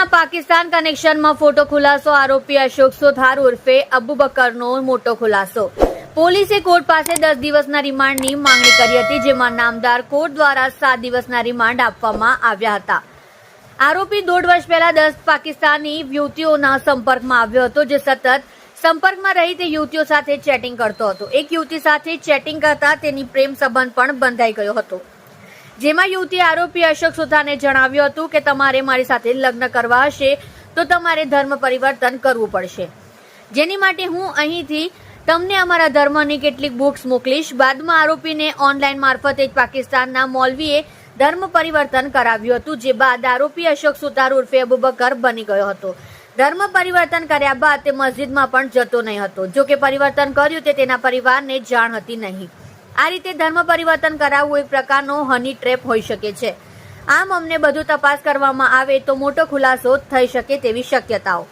યુવતીઓના Pakistan કનેક્શનમાં photo ખુલાસો, આરોપી અશોક સોથાર ઉર્ફે અબુબકરનો મોટો ખુલાસો। પોલીસે કોર્ટ પાસે 10 દિવસના રિમાન્ડની માંગણી કરી હતી, જેમાં નામદાર કોર્ટ દ્વારા 7 દિવસના રિમાન્ડ આપવામાં આવ્યા હતા। આરોપી 1.5 વર્ષ પહેલા 10 પાકિસ્તાની યુવતીઓના સંપર્કમાં આવ્યો હતો, જે સતત સંપર્કમાં રહી તે યુવતીઓ સાથે ચેટિંગ કરતો હતો। એક યુવતી સાથે ચેટિંગ કરતા તેની પ્રેમ સંબંધ પણ બંધાઈ ગયો હતો, જેમાં યુવતીએ આરોપી અશોક સોથારને જણાવ્યું હતું કે તમારે મારી સાથે લગ્ન કરવા હશે તો તમારે ધર્મ પરિવર્તન કરવું પડશે, જેની માટે હું અહીંથી તમને અમારા ધર્મની કેટલીક બુક્સ મોકલીશ। બાદમાં આરોપીને ઓનલાઈન મારફતે જ પાકિસ્તાનના મૌલવીએ ધર્મ પરિવર્તન કરાવ્યું હતું, જે બાદ આરોપી અશોક સોથાર ઉર્ફે અબુબકર બની ગયો હતો। ધર્મ પરિવર્તન કર્યા બાદ તે મસ્જિદમાં પણ જતો નહીં હતો, જો કે પરિવર્તન કર્યું તે તેના પરિવારને જાણ હતી નહીં। આ રીતે ધર્મ પરિવર્તન કરાવવું એક પ્રકારનો હની ટ્રેપ હોઈ શકે છે। આમ અમને બધું તપાસ કરવામાં આવે તો મોટો ખુલાસો થઈ શકે તેવી શક્યતાઓ।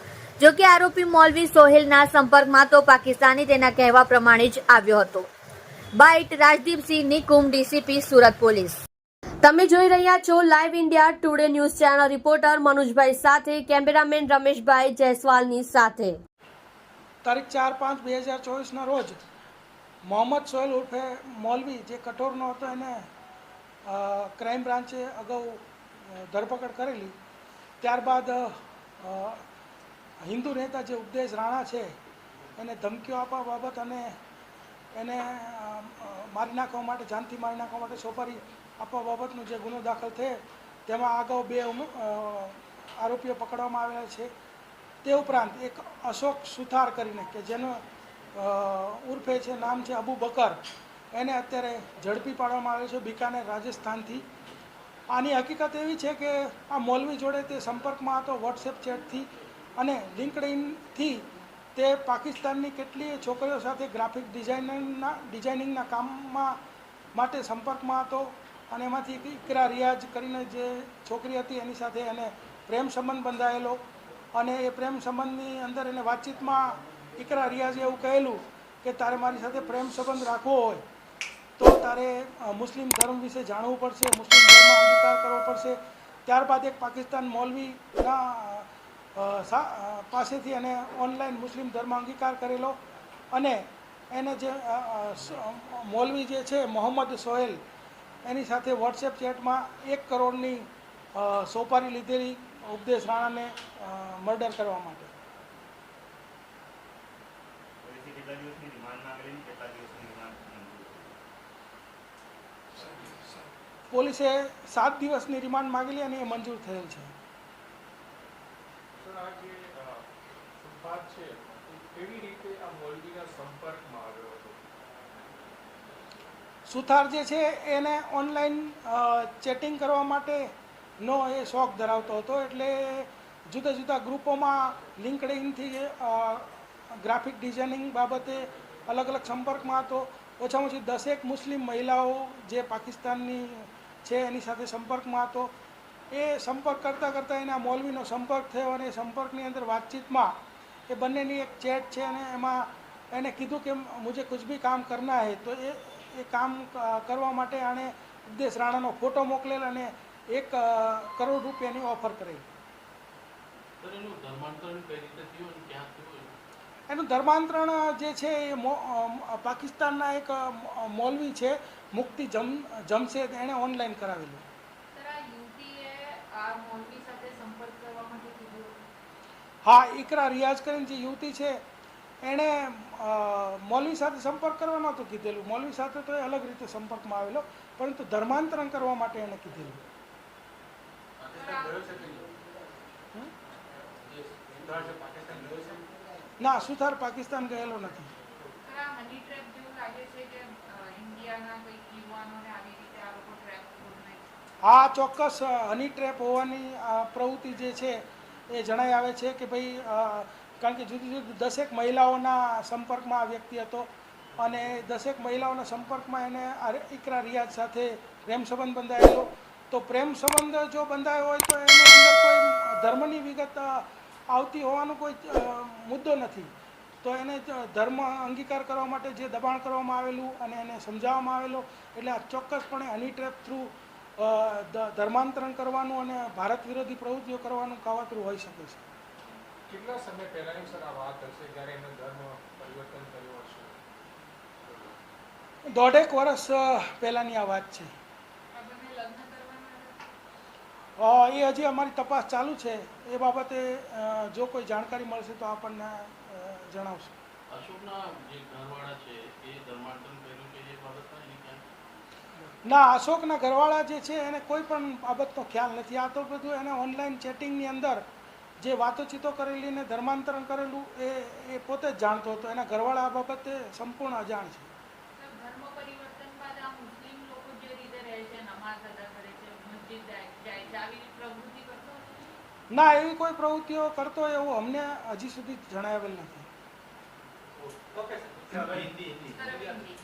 જો કે આરોપી મૌલવી સોહેલના સંપર્કમાં તો પાકિસ્તાની તેના કહેવા પ્રમાણે જ આવ્યો હતો। Bite Rajdeepsinh Nikum, DCP Surat police. તમે જોઈ રહ્યા છો live India Today news channel. Reporter Manujbhai સાથે, કેમેરામેન રમેશભાઈ જયસ્વાલની સાથે। તારીખ 4/5/2024 રોજ મોહમ્મદ સોહેલ ઉર્ફે મૌલવી, જે કઠોરનો હતો, એને ક્રાઇમ બ્રાન્ચે અગાઉ ધરપકડ કરેલી। ત્યારબાદ હિન્દુ નેતા જે ઉપદેશ રાણા છે એને ધમકીઓ આપવા બાબત અને એને મારી નાખવા માટે, જાનથી મારી નાખવા માટે સોપારી આપવા બાબતનો જે ગુનો દાખલ થયો તેમાં અગાઉ 2 આરોપીઓ પકડવામાં આવેલા છે। તે ઉપરાંત એક અશોક સુથાર કરીને, કે જેનો ઉર્ફે છે, નામ છે અબુબકર, એને અત્યારે ઝડપી પાડવામાં આવ્યો છે બિકાનેર, રાજસ્થાનથી। આની હકીકત એવી છે કે આ મૌલવી જોડે તે સંપર્કમાં હતો વોટ્સએપ ચેટથી અને લિંક્ડઇનથી। તે પાકિસ્તાનની કેટલીય છોકરીઓ સાથે ગ્રાફિક ડિઝાઇનિંગના કામમાં માટે સંપર્કમાં હતો અને એમાંથી ઇકરા રિયાઝ કરીને જે છોકરી હતી એની સાથે એને પ્રેમ સંબંધ બંધાયેલો અને એ પ્રેમ સંબંધની અંદર એને વાતચીતમાં ઇકરા રિયાઝે એવું કહેલું કે તારે મારી સાથે પ્રેમ સંબંધ રાખવો હોય તો તારે મુસ્લિમ ધર્મ વિશે જાણવું પડશે, મુસ્લિમ ધર્મ અંગીકાર કરવો પડશે। ત્યારબાદ એક પાકિસ્તાન મૌલવીના પાસેથી એને ઓનલાઈન મુસ્લિમ ધર્મ અંગીકાર કરેલો અને એને જે મૌલવી જે છે મોહમ્મદ સોહેલ, એની સાથે વોટ્સએપ ચેટમાં 1 કરોડની સોપારી લીધેલી ઉપદેશ રાણાને મર્ડર કરવા માટે। પોલીસે 7 દિવસની રિમાન્ડ માંગેલી અને એ મંજૂર થયેલ છે। સુથાર જે છે એને ઓનલાઈન ચેટિંગ કરવા માટેનો એ શોખ ધરાવતો હતો, એટલે જુદા જુદા ગ્રુપોમાં લિંક્ડઇનથી ગ્રાફિક ડિઝાઇનિંગ બાબતે અલગ અલગ સંપર્કમાં હતો। ઓછામાં ઓછી 10 મુસ્લિમ મહિલાઓ જે પાકિસ્તાનની છે એની સાથે સંપર્કમાં હતો। એ સંપર્ક કરતાં કરતાં એના મૌલવીનો સંપર્ક થયો અને એ સંપર્કની અંદર વાતચીતમાં એ બંનેની એક ચેટ છે અને એમાં એને કીધું કે મુझे कुछ भी काम करना है, તો એ કામ કરવા માટે આણે ઉપદેશ રાણાનો ફોટો મોકલેલ અને 1 કરોડ રૂપિયાની ઓફર કરેલી। એનું ધર્માંતરણ જે છે એ પાકિસ્તાનના એક મૌલવી છે મુફ્તી જમશેદ, એણે ઓનલાઈન કરાવેલું। હા, ઇકરા રિયાઝ કરીને જે યુવતી છે એણે મૌલવી સાથે સંપર્ક કરવા નહોતું કીધેલું, મૌલવી સાથે તો એ અલગ રીતે સંપર્કમાં આવેલો, પરંતુ ધર્માંતરણ કરવા માટે એણે કીધેલું। ના, સુથાર પાકિસ્તાન ગયેલો નથી। હા, ચોક્કસ હની ટ્રેપ હોવાની પ્રવૃત્તિ જે છે એ જણાઈ આવે છે કે ભાઈ, કારણ કે જુદી જુદી 10 મહિલાઓના સંપર્કમાં આ વ્યક્તિ હતો અને 10 મહિલાઓના સંપર્કમાં એને ઇકરા રિયાઝ સાથે પ્રેમ સંબંધ બંધાયેલો। તો પ્રેમ સંબંધ જો બંધાયો હોય તો એની અંદર કોઈ ધર્મની વિગત આવતી હોવાનો કોઈ મુદ્દો નથી। તો એને ધર્મ અંગીકાર કરવા માટે જે દબાણ કરવામાં આવેલું અને એને સમજાવવામાં આવેલો, એટલે ચોક્કસપણે હની ટ્રેપ થ્રુ ધર્માંતરણ કરવાનું અને ભારત વિરોધી પ્રવૃત્તિઓ કરવાનું કાવતરું હોઈ શકે છે. કેટલા સમય પહેલાની સર આ વાત હશે જ્યારે એમને ધર્મ પરિવર્તન કર્યો હશે? 1.5 વર્ષ પહેલાંની આ વાત છે. એ હજી અમારી તપાસ ચાલુ છે. એ બાબતે જો કોઈ જાણકારી મળશે તો આપણને જણાવશું. અશોકના જે ઘરવાળા છે એ ધર્માંતરણ કર્યું છે એ બાબતમાં એની ક્યાં? ના, અશોકના ઘરવાળા જે છે એને કોઈ પણ બાબતનો ખ્યાલ નથી. આ તો બધું એને ઓનલાઈન ચેટિંગની અંદર જે વાતોચીતો કરેલી ને ધર્માંતરણ કરેલું એ પોતે જ જાણતો હતો. એના ઘરવાળા આ બાબતે સંપૂર્ણ અજાણ છે. ધર્મ પરિવર્તન બાદ આ મુસ્લિમ લોકો જે રીતે રહે છે, નમાઝ અદા કરે છે, મસ્જિદ જાય છે, આવી પ્રવૃત્તિ કરતો નથી? ના, એવી કોઈ પ્રવૃત્તિઓ કરતો હોય એવું અમને હજી સુધી જણાવેલ નથી. ઓકે સર, હિન્દી તરફ હિન્દી